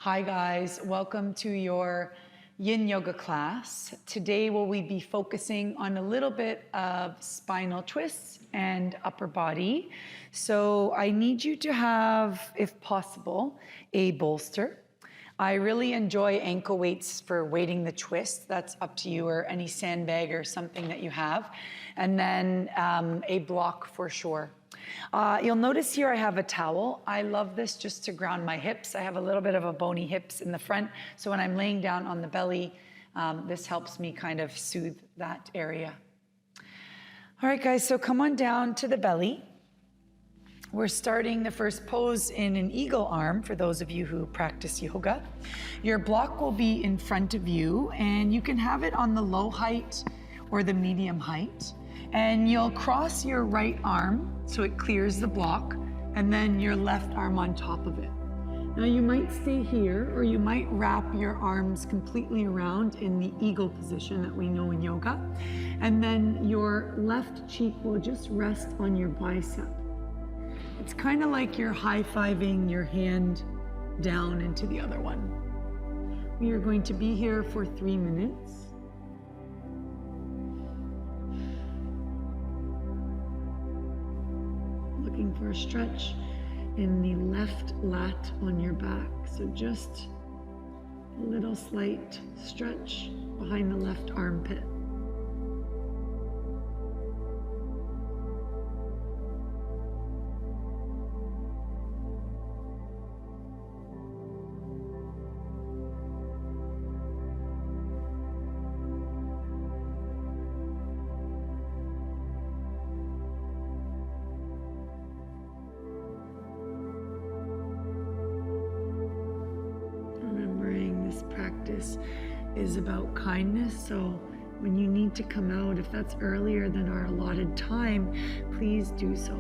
Hi guys, welcome to your Yin Yoga class. Today we'll be focusing on a little bit of spinal twists and upper body. So I need you to have, if possible, a bolster. I really enjoy ankle weights for weighting the twist. That's up to you, or any sandbag or something that you have. And then a block for sure. You'll notice here I have a towel. I love this just to ground my hips. I have a little bit of a bony hips in the front, so when I'm laying down on the belly, this helps me kind of soothe that area. All right, guys, so come on down to the belly. We're starting the first pose in an eagle arm for those of you who practice yoga. Your block will be in front of you, and you can have it on the low height or the medium height. And you'll cross your right arm so it clears the block, and then your left arm on top of it. Now you might stay here, or you might wrap your arms completely around in the eagle position that we know in yoga. And then your left cheek will just rest on your bicep. It's kind of like you're high-fiving your hand down into the other one. We are going to be here for 3 minutes. Looking for a stretch in the left lat on your back. So just a little slight stretch behind the left armpit. Practice is about kindness, so when you need to come out, if that's earlier than our allotted time, please do so.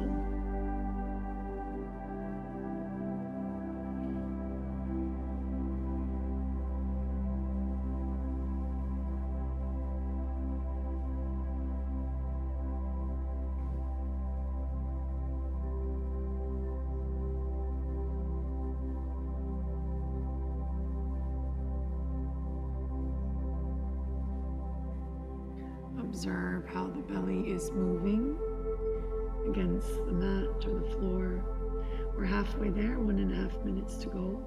Observe how the belly is moving against the mat or the floor. We're halfway there, 1.5 minutes to go.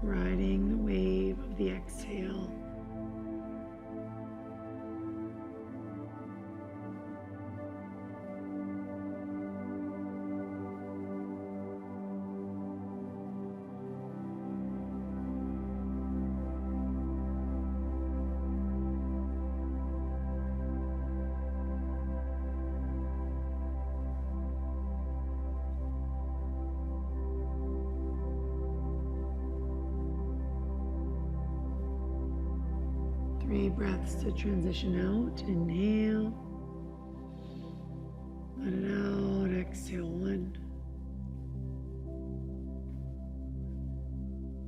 Riding the wave of the exhale. Three breaths to transition out. Inhale. Let it out. Exhale. 1.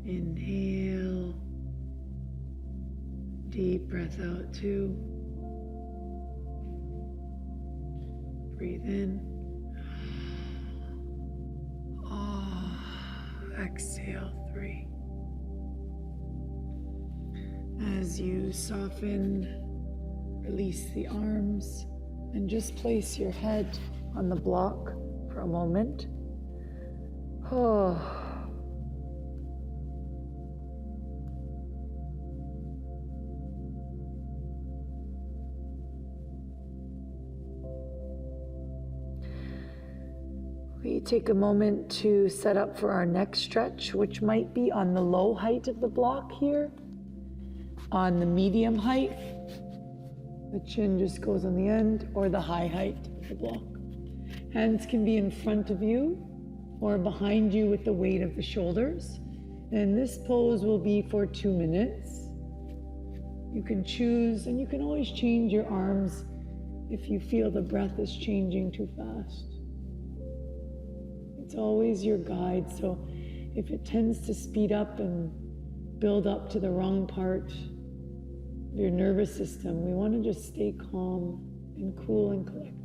Inhale. Deep breath out. 2. Breathe in. Exhale. 3. As you soften, release the arms and just place your head on the block for a moment. We take a moment to set up for our next stretch, which might be on the low height of the block here. On the medium height, the chin just goes on the end, or the high height of the block. Hands can be in front of you or behind you with the weight of the shoulders. And this pose will be for 2 minutes. You can choose, and you can always change your arms if you feel the breath is changing too fast. It's always your guide, so if it tends to speed up and build up to the wrong part of your nervous system, we want to just stay calm and cool and collected.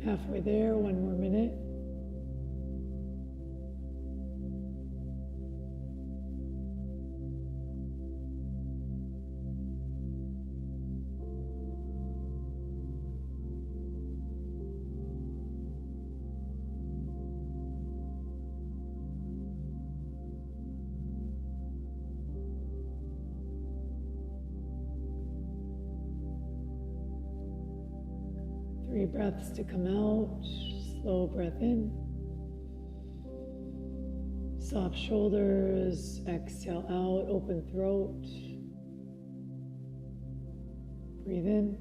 Halfway there, one more minute. Three breaths to come out. Slow breath in. Soft shoulders. Exhale out. Open throat. Breathe in.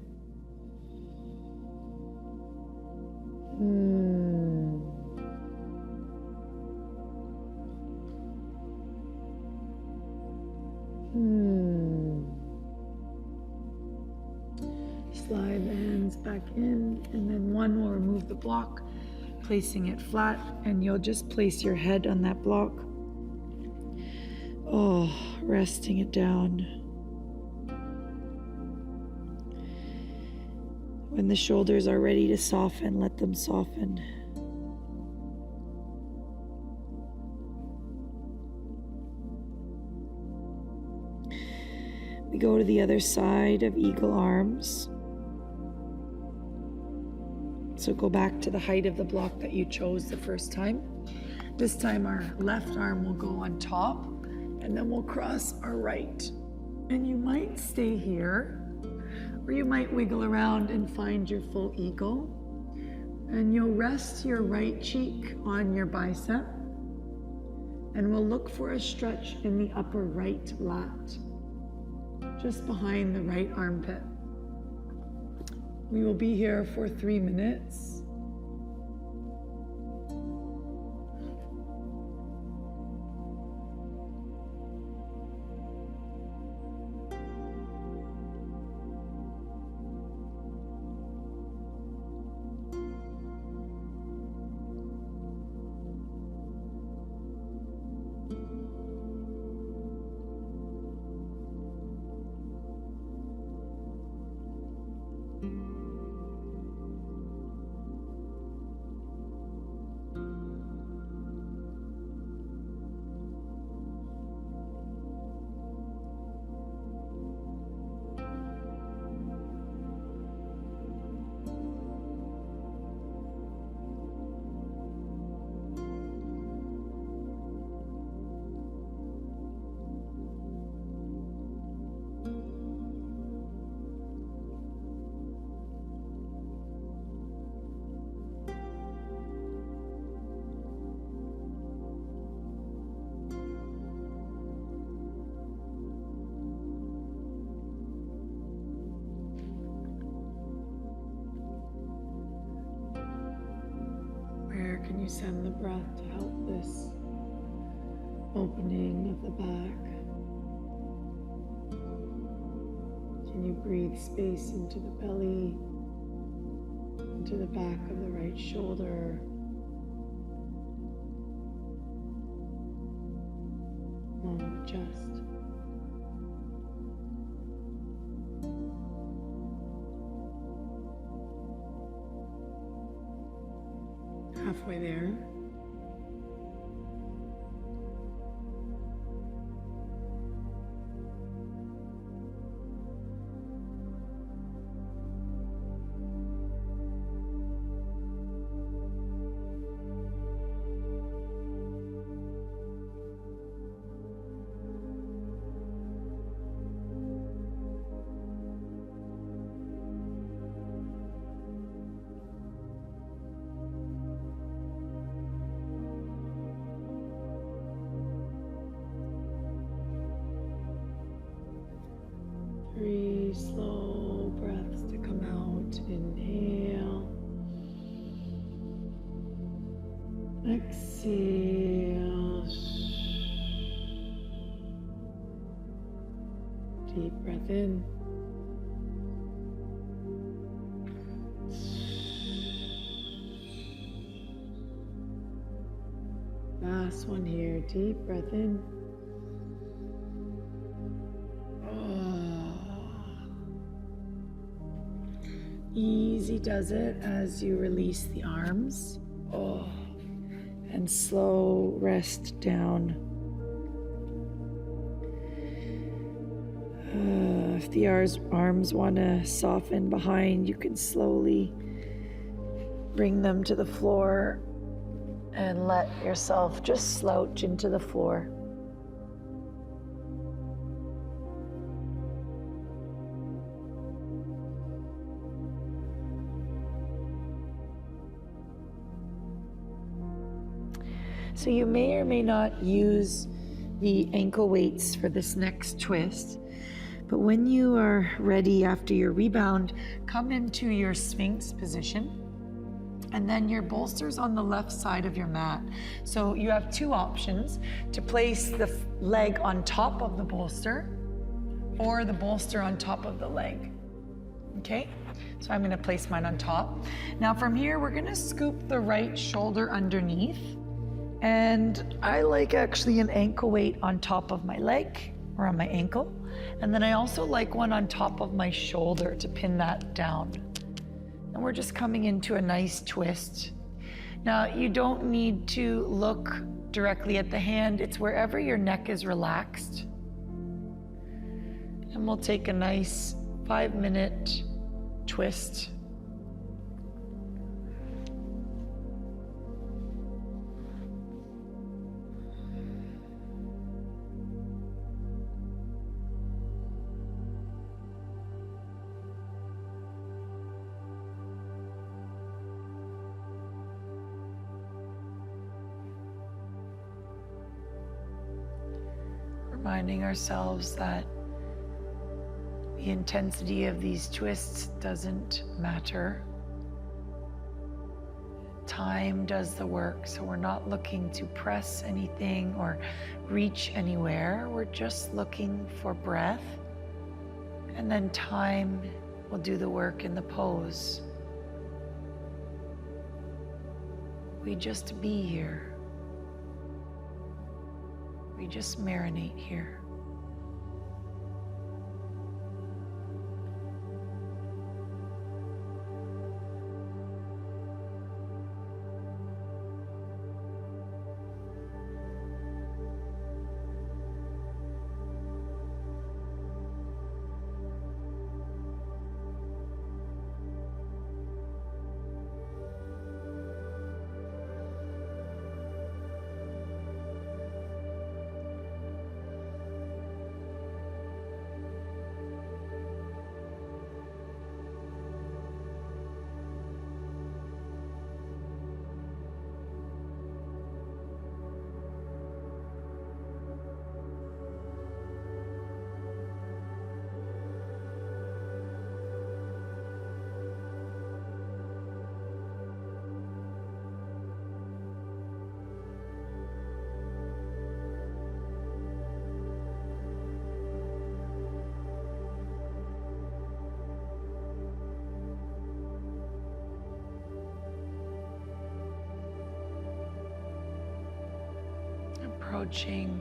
Slide the hands back in, and then one will remove the block, placing it flat, and you'll just place your head on that block. Oh, resting it down. When the shoulders are ready to soften, let them soften. We go to the other side of eagle arms. So go back to the height of the block that you chose the first time. This time our left arm will go on top, and then we'll cross our right. And you might stay here, or you might wiggle around and find your full eagle. And you'll rest your right cheek on your bicep, and we'll look for a stretch in the upper right lat, just behind the right armpit. We will be here for 3 minutes. Can you send the breath to help this opening of the back? Can you breathe space into the belly, into the back of the right shoulder, along the chest? Halfway there. Really slow breaths to come out. Inhale. Exhale. Deep breath in. Last one here. Deep breath in. Easy does it as you release the arms. And slow rest down. If the arms want to soften behind, you can slowly bring them to the floor and let yourself just slouch into the floor. So you may or may not use the ankle weights for this next twist, but when you are ready after your rebound, come into your Sphinx position, and then your bolster's on the left side of your mat. So you have two options: to place the leg on top of the bolster or the bolster on top of the leg. Okay? So I'm gonna place mine on top. Now from here, we're gonna scoop the right shoulder underneath. And I like actually an ankle weight on top of my leg or on my ankle. And then I also like one on top of my shoulder to pin that down. And we're just coming into a nice twist. Now, you don't need to look directly at the hand. It's wherever your neck is relaxed. And we'll take a nice 5-minute twist. Reminding ourselves that the intensity of these twists doesn't matter. Time does the work, so we're not looking to press anything or reach anywhere. We're just looking for breath, and then time will do the work in the pose. We just be here. We just marinate here. Approaching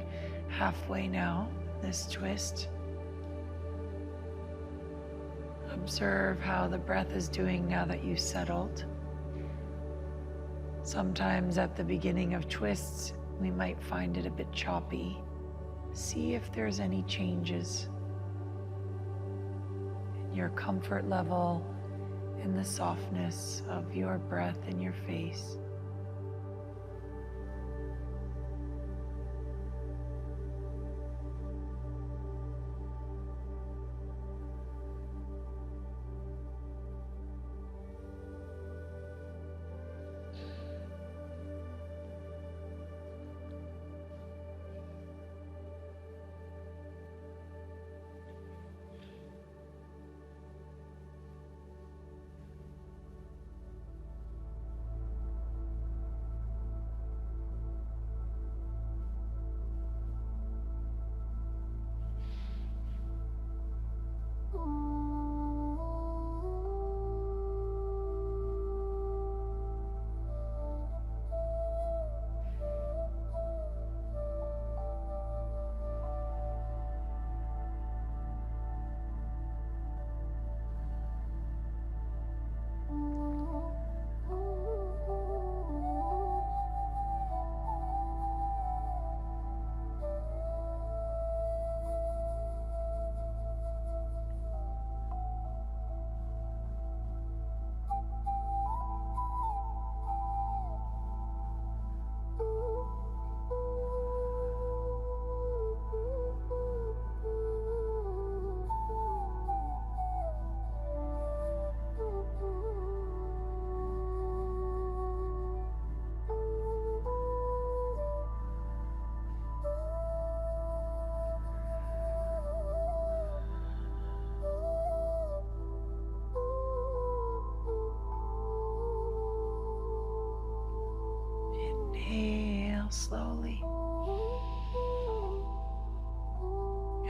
halfway now, this twist. Observe how the breath is doing now that you've settled. Sometimes at the beginning of twists, we might find it a bit choppy. See if there's any changes in your comfort level, in the softness of your breath in your face.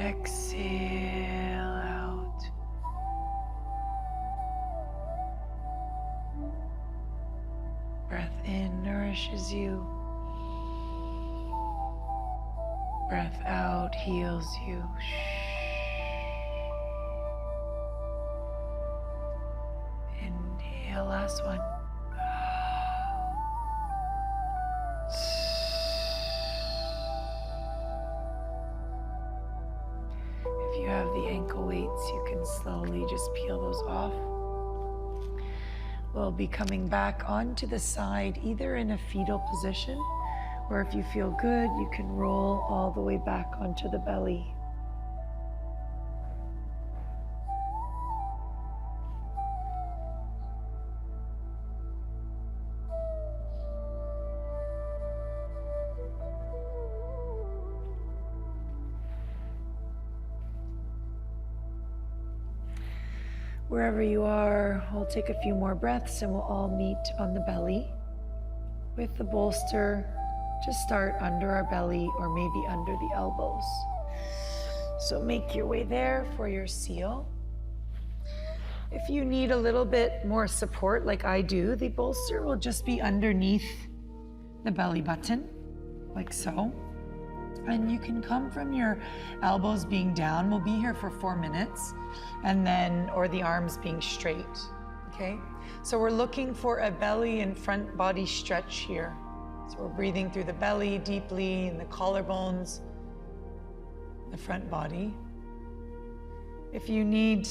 Exhale out. Breath in nourishes you. Breath out heals you. Inhale, last one. If you have the ankle weights, you can slowly just peel those off. We'll be coming back onto the side, either in a fetal position, or if you feel good, you can roll all the way back onto the belly. Wherever you are, we'll take a few more breaths and we'll all meet on the belly. With the bolster, just start under our belly or maybe under the elbows. So make your way there for your seal. If you need a little bit more support like I do, the bolster will just be underneath the belly button, like so. And you can come from your elbows being down. We'll be here for 4 minutes, and then, or the arms being straight, okay? So we're looking for a belly and front body stretch here. So we're breathing through the belly deeply, and the collarbones, the front body. If you need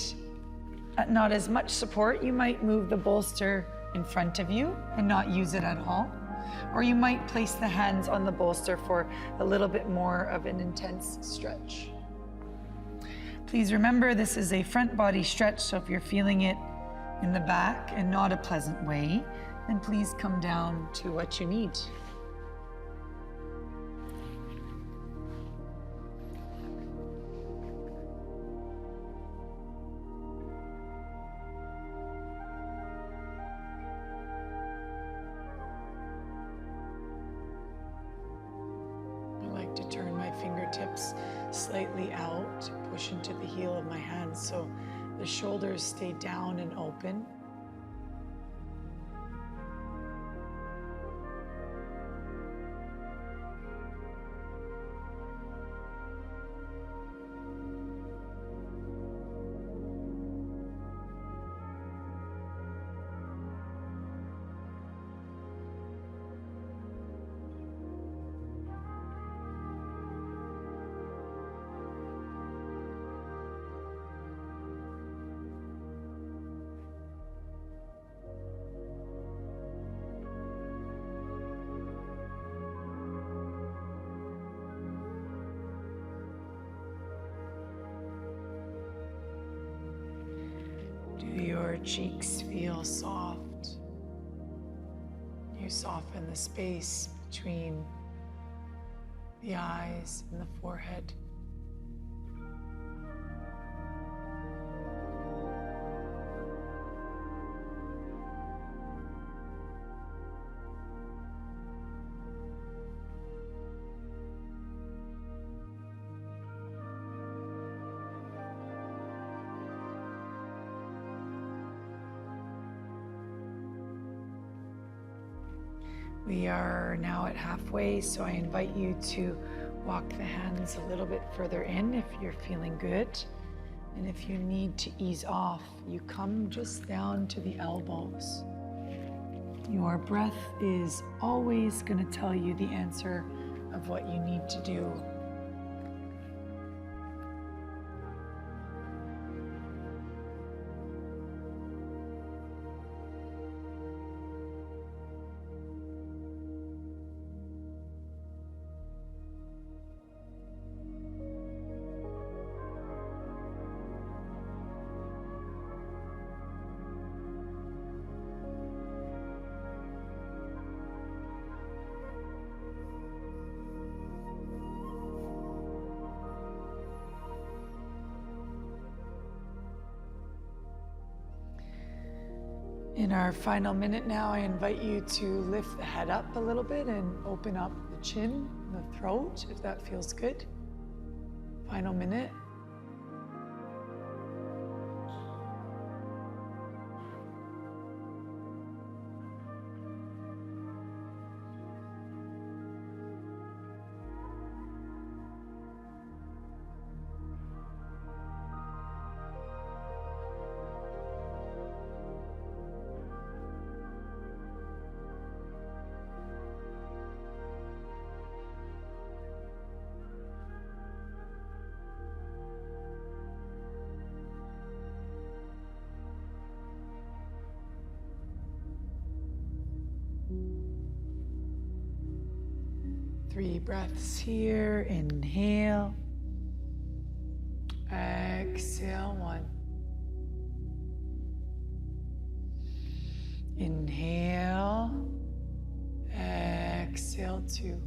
not as much support, you might move the bolster in front of you and not use it at all. Or you might place the hands on the bolster for a little bit more of an intense stretch. Please remember, this is a front body stretch, so if you're feeling it in the back and not a pleasant way, then please come down to what you need. Fingertips slightly out, push into the heel of my hands so the shoulders stay down and open. Do your cheeks feel soft? You soften the space between the eyes and the forehead. We are now at halfway, so I invite you to walk the hands a little bit further in if you're feeling good. And if you need to ease off, you come just down to the elbows. Your breath is always going to tell you the answer of what you need to do. In our final minute now, I invite you to lift the head up a little bit and open up the chin and the throat, if that feels good. Final minute. Three breaths here. Inhale. Exhale, one. Inhale. Exhale, two.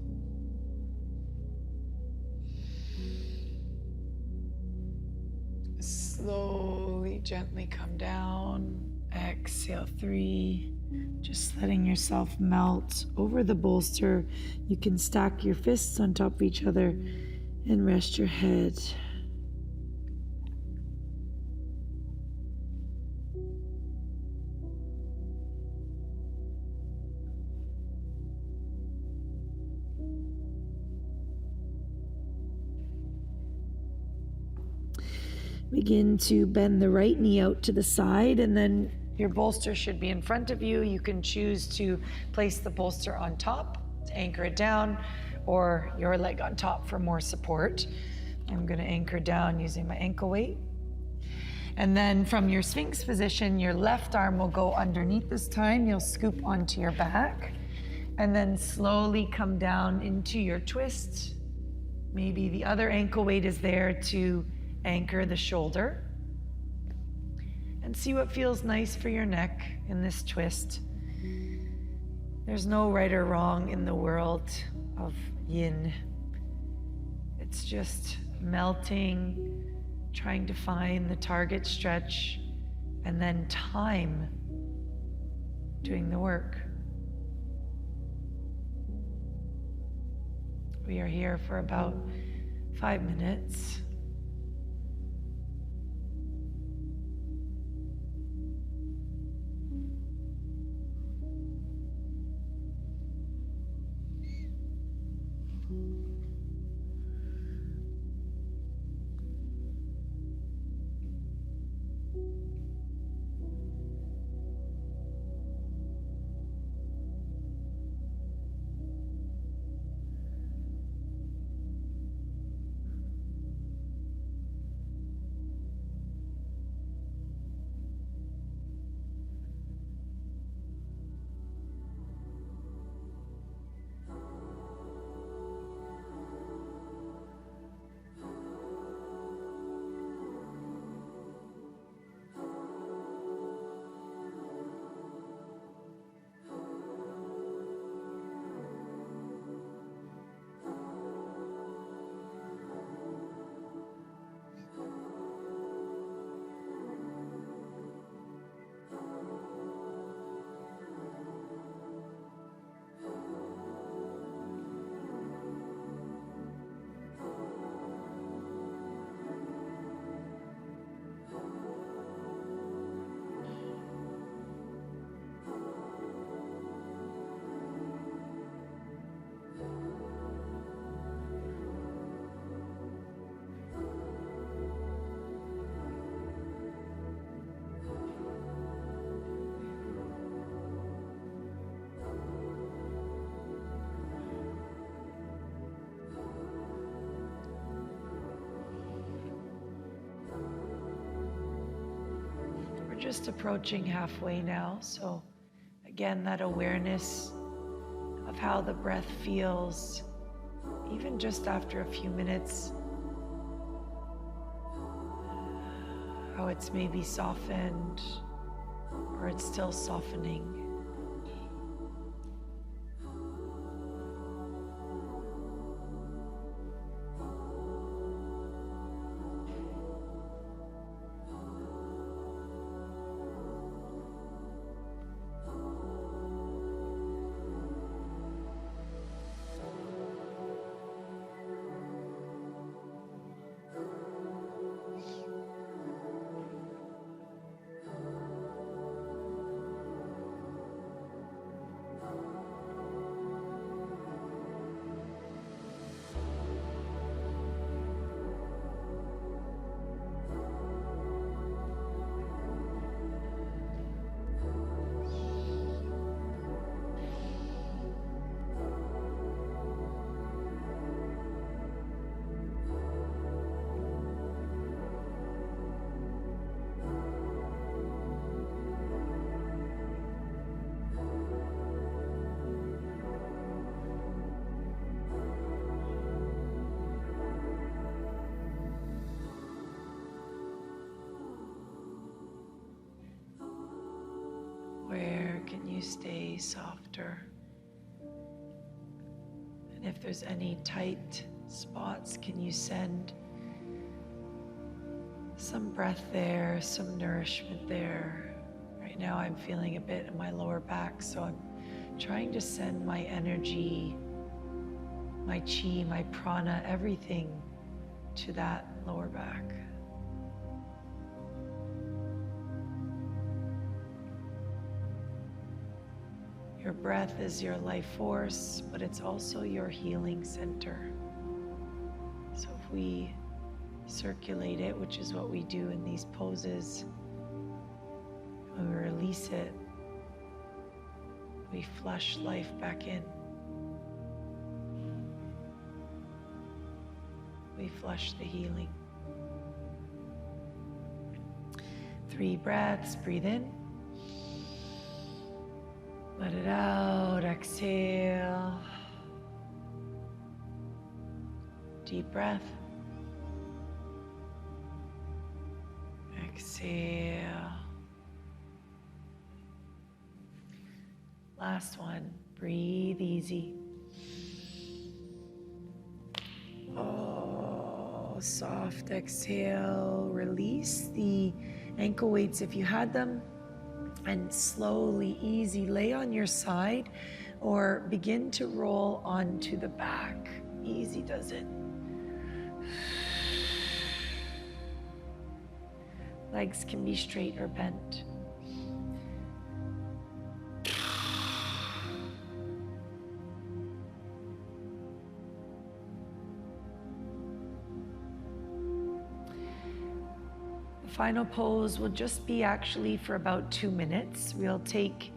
Slowly, gently come down. Exhale, three. Just letting yourself melt over the bolster. You can stack your fists on top of each other and rest your head. Begin to bend the right knee out to the side, and then your bolster should be in front of you. You can choose to place the bolster on top to anchor it down, or your leg on top for more support. I'm going to anchor down using my ankle weight. And then from your Sphinx position, your left arm will go underneath this time. You'll scoop onto your back and then slowly come down into your twist. Maybe the other ankle weight is there to anchor the shoulder. And see what feels nice for your neck in this twist. There's no right or wrong in the world of yin. It's just melting, trying to find the target stretch, and then time doing the work. We are here for about 5 minutes. Just approaching halfway now, so again, that awareness of how the breath feels, even just after a few minutes, how it's maybe softened or it's still softening. stay softer. And if there's any tight spots, can you send some breath there, some nourishment there? Right now I'm feeling a bit in my lower back, so I'm trying to send my energy, my chi, my prana, everything to that lower back. Your breath is your life force, but it's also your healing center. So if we circulate it, which is what we do in these poses, when we release it, we flush life back in. We flush the healing. 3 breaths, breathe in. Let it out, exhale. Deep breath. Exhale. Last one, breathe easy. Oh, soft exhale. Release the ankle weights if you had them. And slowly, easy, lay on your side or begin to roll onto the back. Easy does it. Legs can be straight or bent. Final pose will just be actually for about 2 minutes. We'll take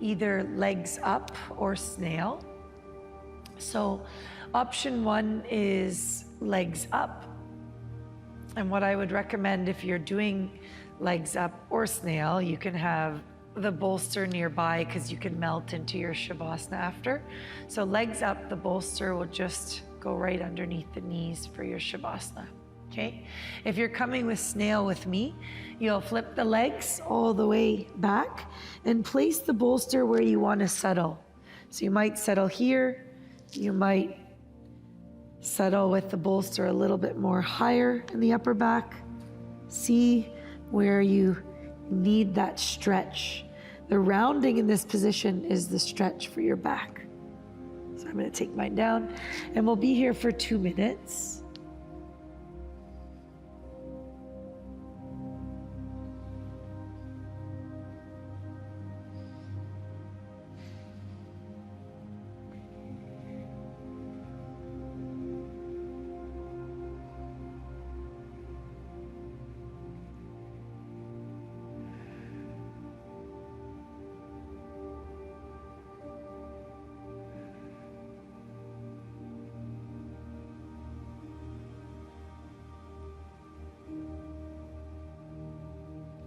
either legs up or snail. So option 1 is legs up. And what I would recommend if you're doing legs up or snail, you can have the bolster nearby because you can melt into your shavasana after. So legs up, the bolster will just go right underneath the knees for your shavasana. Okay, if you're coming with snail with me, you'll flip the legs all the way back and place the bolster where you want to settle. So you might settle here, you might settle with the bolster a little bit more higher in the upper back. See where you need that stretch. The rounding in this position is the stretch for your back. So I'm going to take mine down and we'll be here for 2 minutes.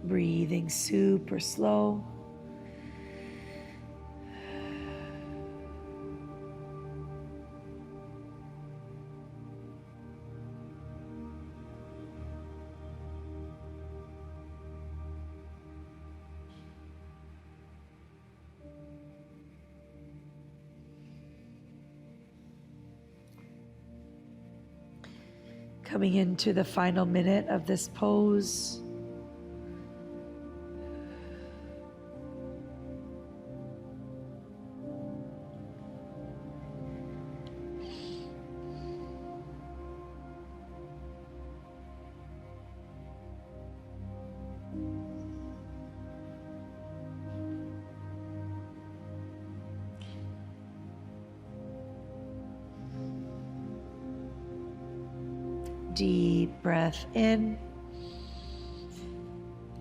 Breathing super slow. Coming into the final minute of this pose. Deep breath in,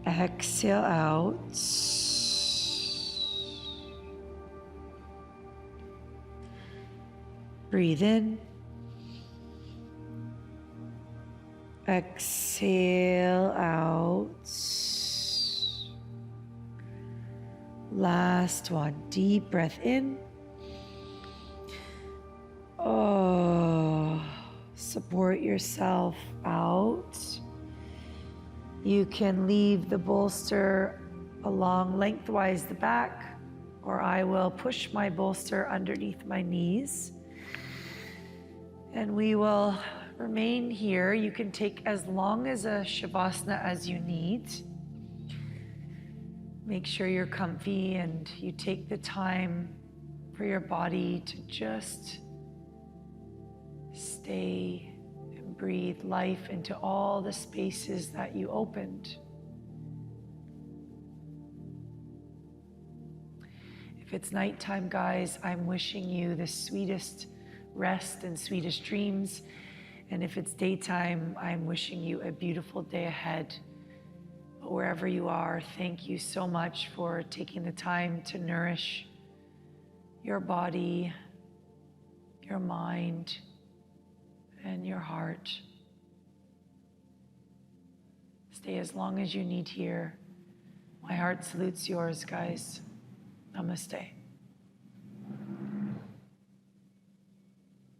exhale out. Breathe in, exhale out. Last one, deep breath in. Oh. Support yourself out. You can leave the bolster along lengthwise the back, or I will push my bolster underneath my knees. And we will remain here. You can take as long as a shavasana as you need. Make sure you're comfy and you take the time for your body to just stay and breathe life into all the spaces that you opened. If it's nighttime, guys, I'm wishing you the sweetest rest and sweetest dreams. And if it's daytime, I'm wishing you a beautiful day ahead. But wherever you are, thank you so much for taking the time to nourish your body, your mind, and your heart. Stay as long as you need here. My heart salutes yours, guys. Namaste.